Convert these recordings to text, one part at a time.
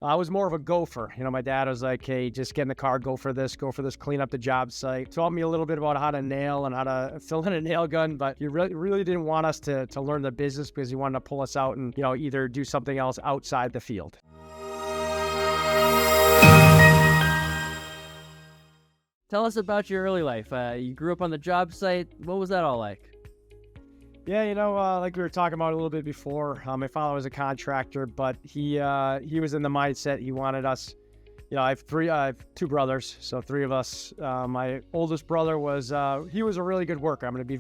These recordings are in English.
I was more of a gopher. My dad was like, hey, just get in the car, go for this, clean up the job site. Taught me a little bit about how to nail and how to fill in a nail gun, but he really didn't want us to learn the business because he wanted to pull us out and, either do something else outside the field. Tell us about your early life. You grew up on the job site. What was that all like? Yeah, like we were talking about a little bit before, my father was a contractor, but he was in the mindset he wanted us. I have two brothers, so three of us. My oldest brother he was a really good worker. I'm going to be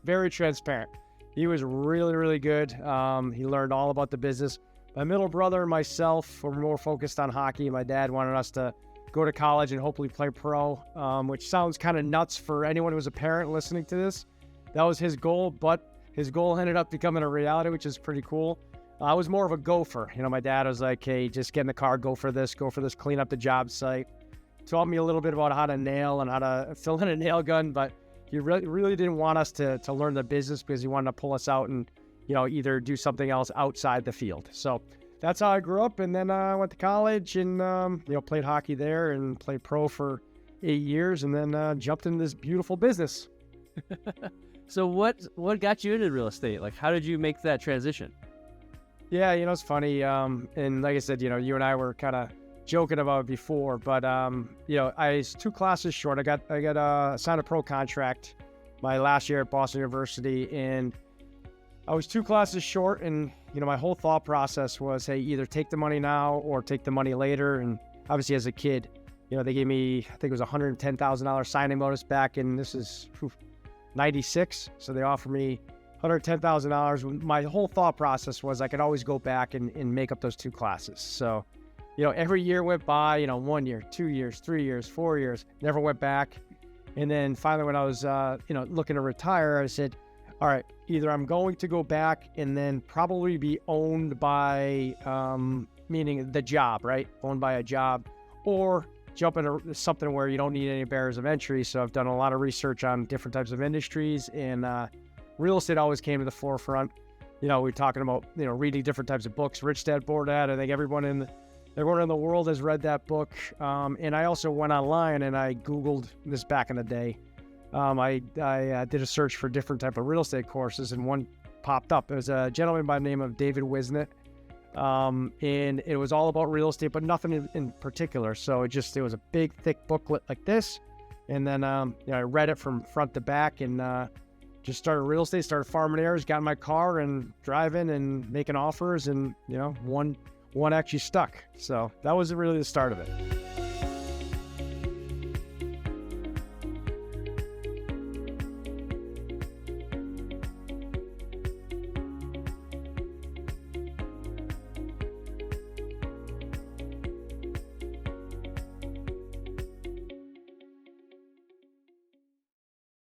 very transparent. He was really, really good. He learned all about the business. My middle brother and myself were more focused on hockey. My dad wanted us to go to college and hopefully play pro, which sounds kind of nuts for anyone who's a parent listening to this. That was his goal, but his goal ended up becoming a reality, which is pretty cool. I was more of a gopher. My dad was like, hey, just get in the car, go for this, clean up the job site. Taught me a little bit about how to nail and how to fill in a nail gun, but he really didn't want us to learn the business because he wanted to pull us out and, either do something else outside the field. So that's how I grew up. And then I went to college and, played hockey there and played pro for 8 years and then jumped into this beautiful business. So what got you into real estate? Like, how did you make that transition? Yeah, it's funny. And like I said, you and I were kind of joking about it before, but I was 2 classes short. I got signed a pro contract my last year at Boston University, and I was 2 classes short. And my whole thought process was, hey, either take the money now or take the money later. And obviously, as a kid, they gave me, I think it was $110,000 signing bonus back, and this is 96. So they offered me $110,000. My whole thought process was I could always go back and make up those 2 classes. So, every year went by, 1 year, 2 years, 3 years, 4 years, never went back. And then finally, when I was, looking to retire, I said, all right, either I'm going to go back and then probably be owned by, meaning the job, right? Owned by a job, or jump into something where you don't need any barriers of entry. So I've done a lot of research on different types of industries, and real estate always came to the forefront. We're talking about, reading different types of books. Rich Dad, Poor Dad. I think everyone in the world has read that book. And I also went online and I Googled this back in the day. I did a search for different type of real estate courses, and one popped up. It was a gentleman by the name of David Wisnett. And it was all about real estate, but nothing in particular. So it was a big, thick booklet like this. And then, I read it from front to back and, just started real estate, started farming areas, got in my car and driving and making offers, and, one actually stuck. So that was really the start of it.